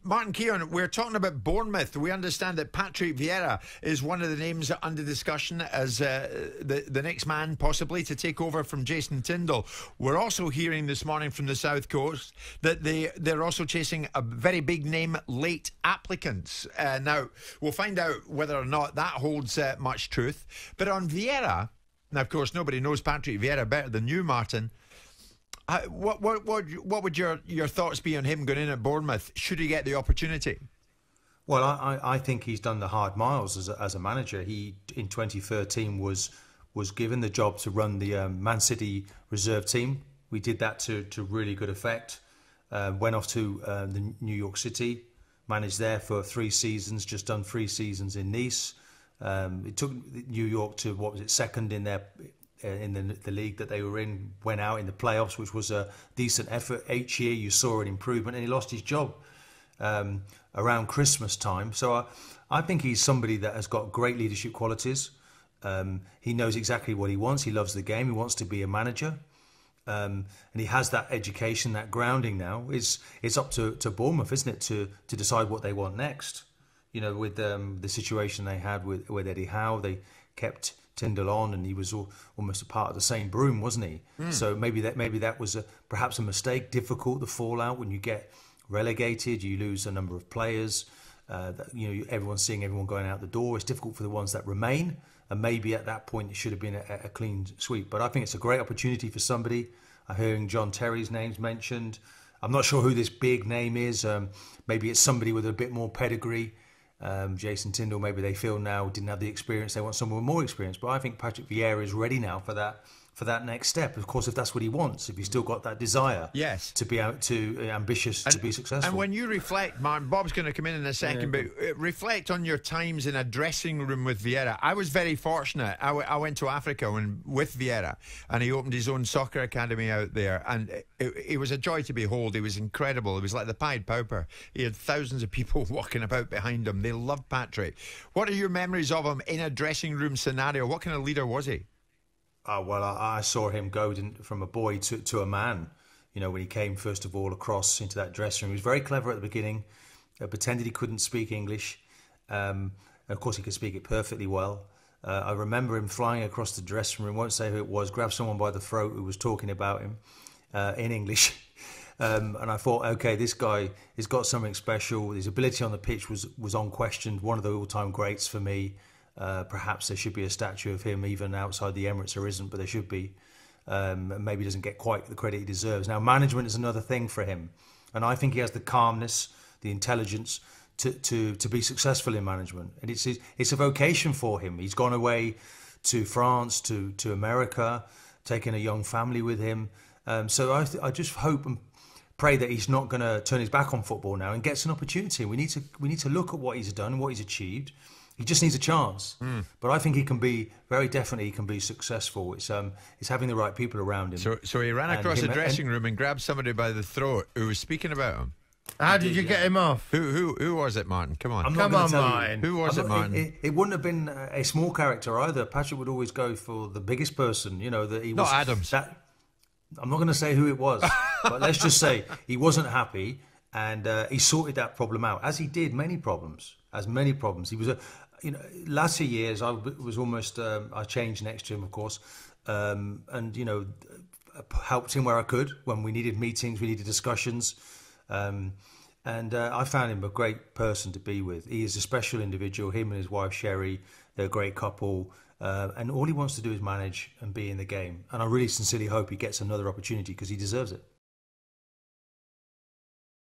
Martin Keown, we're talking about Bournemouth. We understand that Patrick Vieira is one of the names under discussion as the next man possibly to take over from Jason Tindall. We're also hearing this morning from the South Coast that they're also chasing a very big name late applicants. Now, we'll find out whether or not that holds much truth. But on Vieira, now, of course, nobody knows Patrick Vieira better than you, Martin. What would your thoughts be on him going in at Bournemouth should he get the opportunity? Well, I think he's done the hard miles as a manager. He in 2013 was given the job to run the Man City reserve team. We did that to really good effect. Went off to the New York City, managed there for 3 seasons. Just done 3 seasons in Nice. It took New York to what was it, second in their. In the league that they were in, went out in the playoffs, which was a decent effort. Each year you saw an improvement, and he lost his job around Christmas time. So I think he's somebody that has got great leadership qualities. He knows exactly what he wants. He loves the game. He wants to be a manager. And he has that education, that grounding now. It's up to Bournemouth, isn't it, to decide what they want next. You know, with the situation they had with Eddie Howe, they kept Tyndall on, and he was almost a part of the same broom, wasn't he? So maybe that was perhaps a mistake. Difficult, the fallout when you get relegated, you lose a number of players. Everyone's seeing everyone going out the door. It's difficult for the ones that remain, and maybe at that point it should have been a clean sweep. But I think it's a great opportunity for somebody. I'm hearing John Terry's name's mentioned. I'm not sure who this big name is. Maybe it's somebody with a bit more pedigree. Jason Tindall, maybe they feel now didn't have the experience. They want someone with more experience. But I think Patrick Vieira is ready now for that next step. Of course, if that's what he wants, if he's still got that desire, yes, to be ambitious, to be successful. And when you reflect, Martin, Bob's going to come in a second, but reflect on your times in a dressing room with Vieira. I was very fortunate. I went to Africa with Vieira, and he opened his own soccer academy out there, and it was a joy to behold. He was incredible. It was like the Pied Piper. He had thousands of people walking about behind him. They loved Patrick. What are your memories of him in a dressing room scenario? What kind of leader was he? Well, I saw him go from a boy to a man, you know, when he came first of all across into that dressing room. He was very clever at the beginning, pretended he couldn't speak English. And of course, he could speak it perfectly well. I remember him flying across the dressing room, won't say who it was, grabbed someone by the throat who was talking about him in English. And I thought, okay, this guy has got something special. His ability on the pitch was unquestioned, one of the all-time greats for me. Perhaps there should be a statue of him even outside the Emirates. There isn't, but there should be. Maybe he doesn't get quite the credit he deserves. Now, management is another thing for him, and I think he has the calmness, the intelligence to be successful in management. And it's a vocation for him. He's gone away to France, to America, taking a young family with him. So I just hope and pray that he's not going to turn his back on football now and gets an opportunity. We need to look at what he's done and what he's achieved. He just needs a chance. But I think he can be, very definitely, he can be successful. It's having the right people around him. So he ran across the dressing room and grabbed somebody by the throat who was speaking about him. How did you get him off? Who was it, Martin? Come on. Come on, Martin. Who was it, Martin? It wouldn't have been a small character either. Patrick would always go for the biggest person, you know. That he was, not Adams. I'm not going to say who it was, but let's just say he wasn't happy, and he sorted that problem out, as he did many problems. He was latter years I was almost I changed next to him, of course, and helped him where I could when we needed meetings, we needed discussions, and I found him a great person to be with. He is a special individual. Him and his wife Sherry, they're a great couple, and all he wants to do is manage and be in the game. And I really sincerely hope he gets another opportunity because he deserves it.